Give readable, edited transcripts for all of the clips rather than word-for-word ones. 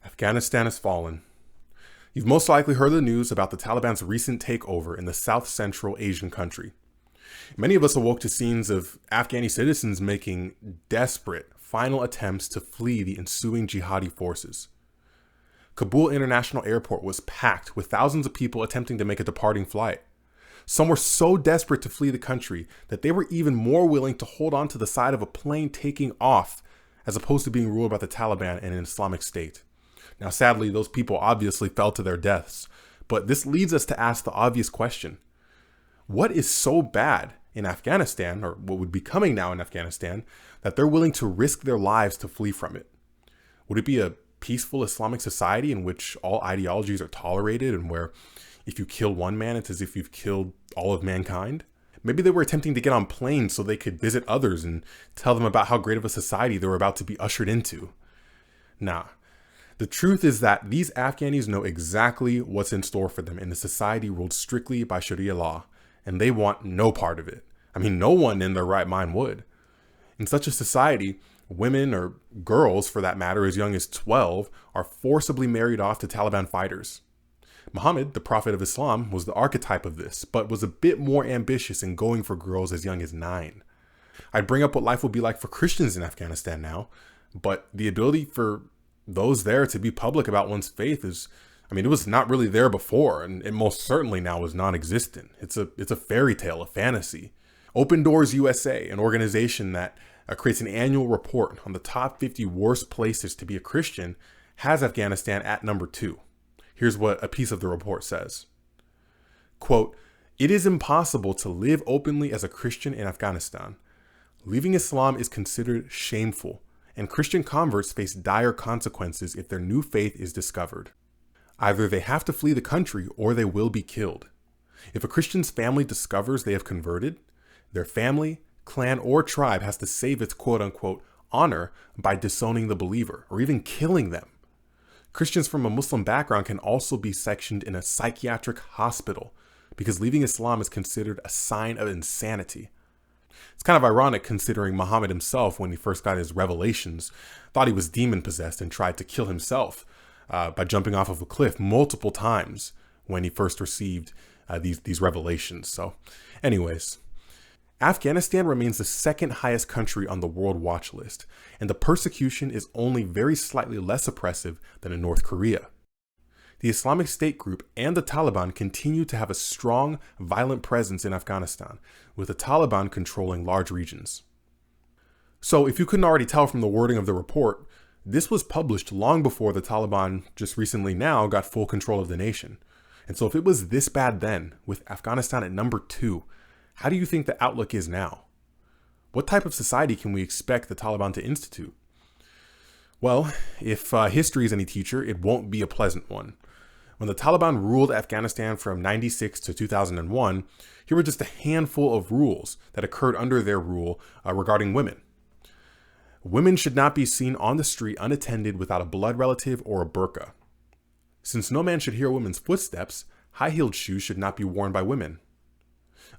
Afghanistan has fallen. You've most likely heard the news about the Taliban's recent takeover in the South Central Asian country. Many of us awoke to scenes of Afghani citizens making desperate final attempts to flee the ensuing jihadi forces. Kabul International Airport was packed with thousands of people attempting to make a departing flight. Some were so desperate to flee the country that they were even more willing to hold on to the side of a plane taking off as opposed to being ruled by the Taliban and an Islamic State. Now, sadly, those people obviously fell to their deaths, but this leads us to ask the obvious question. What is so bad in Afghanistan, or what would be coming now in Afghanistan, that they're willing to risk their lives to flee from it? Would it be a peaceful Islamic society in which all ideologies are tolerated and where if you kill one man, it's as if you've killed all of mankind? Maybe they were attempting to get on planes so they could visit others and tell them about how great of a society they were about to be ushered into. Nah. The truth is that these Afghanis know exactly what's in store for them in a society ruled strictly by Sharia law, and they want no part of it. I mean, no one in their right mind would. In such a society, women, or girls for that matter, as young as 12, are forcibly married off to Taliban fighters. Muhammad, the prophet of Islam, was the archetype of this, but was a bit more ambitious in going for girls as young as 9. I'd bring up what life would be like for Christians in Afghanistan now, but the ability for those there to be public about one's faith it was not really there before, and it most certainly now is non-existent. It's a fairy tale, a fantasy. Open Doors USA, an organization that creates an annual report on the top 50 worst places to be a Christian, has Afghanistan at number 2. Here's what a piece of the report says. Quote, "It is impossible to live openly as a Christian in Afghanistan. Leaving Islam is considered shameful, and Christian converts face dire consequences if their new faith is discovered. Either they have to flee the country or they will be killed. If a Christian's family discovers they have converted, their family, clan, or tribe has to save its quote-unquote honor by disowning the believer or even killing them. Christians from a Muslim background can also be sectioned in a psychiatric hospital because leaving Islam is considered a sign of insanity." It's kind of ironic considering Muhammad himself, when he first got his revelations, thought he was demon-possessed and tried to kill himself by jumping off of a cliff multiple times when he first received these revelations. So anyways, Afghanistan remains the second highest country on the World Watch list, and the persecution is only very slightly less oppressive than in North Korea. The Islamic State group and the Taliban continue to have a strong, violent presence in Afghanistan, with the Taliban controlling large regions. So if you couldn't already tell from the wording of the report, this was published long before the Taliban just recently now got full control of the nation. And so if it was this bad then, with Afghanistan at number 2, how do you think the outlook is now? What type of society can we expect the Taliban to institute? Well, if history is any teacher, it won't be a pleasant one. When the Taliban ruled Afghanistan from 96 to 2001, here were just a handful of rules that occurred under their rule regarding women. Women should not be seen on the street unattended without a blood relative or a burqa. Since no man should hear a woman's footsteps, high-heeled shoes should not be worn by women.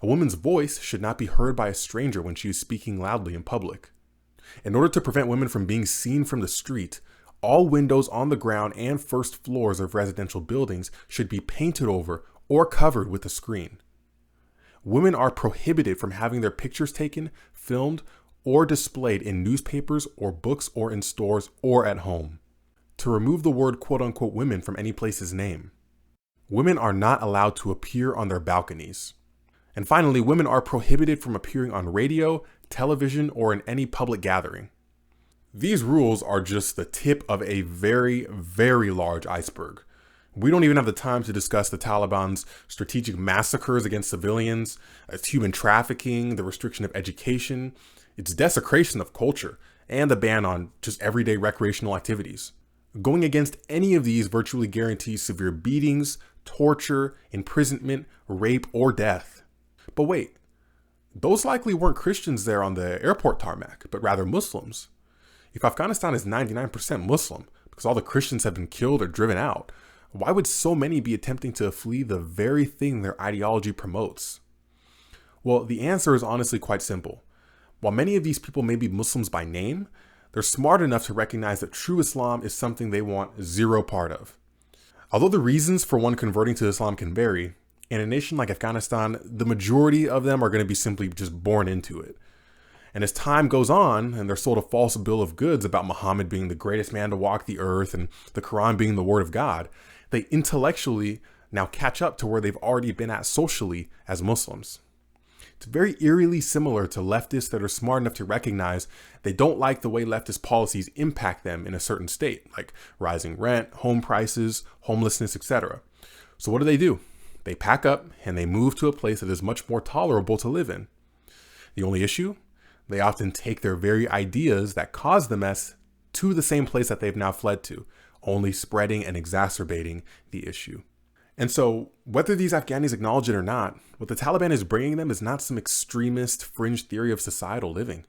A woman's voice should not be heard by a stranger when she is speaking loudly in public. In order to prevent women from being seen from the street, all windows on the ground and first floors of residential buildings should be painted over or covered with a screen. Women are prohibited from having their pictures taken, filmed, or displayed in newspapers or books or in stores or at home. To remove the word quote-unquote women from any place's name. Women are not allowed to appear on their balconies. And finally, women are prohibited from appearing on radio, television, or in any public gathering. These rules are just the tip of a very, very large iceberg. We don't even have the time to discuss the Taliban's strategic massacres against civilians, its human trafficking, the restriction of education, its desecration of culture, and the ban on just everyday recreational activities. Going against any of these virtually guarantees severe beatings, torture, imprisonment, rape, or death. But wait, those likely weren't Christians there on the airport tarmac, but rather Muslims. If Afghanistan is 99% Muslim, because all the Christians have been killed or driven out, why would so many be attempting to flee the very thing their ideology promotes? Well, the answer is honestly quite simple. While many of these people may be Muslims by name, They're smart enough to recognize that true Islam is something they want zero part of. Although the reasons for one converting to Islam can vary, in a nation like Afghanistan, the majority of them are going to be simply just born into it. And as time goes on, and they're sold a false bill of goods about Muhammad being the greatest man to walk the earth and the Quran being the word of God, they intellectually now catch up to where they've already been at socially as Muslims. It's very eerily similar to leftists that are smart enough to recognize they don't like the way leftist policies impact them in a certain state, like rising rent, home prices, homelessness, etc. So what do? They pack up and they move to a place that is much more tolerable to live in. The only issue? They often take their very ideas that caused the mess to the same place that they've now fled to, only spreading and exacerbating the issue. And so, whether these Afghanis acknowledge it or not, what the Taliban is bringing them is not some extremist fringe theory of societal living.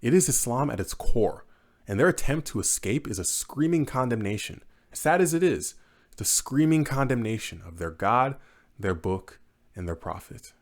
It is Islam at its core, and their attempt to escape is a screaming condemnation. As sad as it is, it's a screaming condemnation of their God, their book, and their prophet.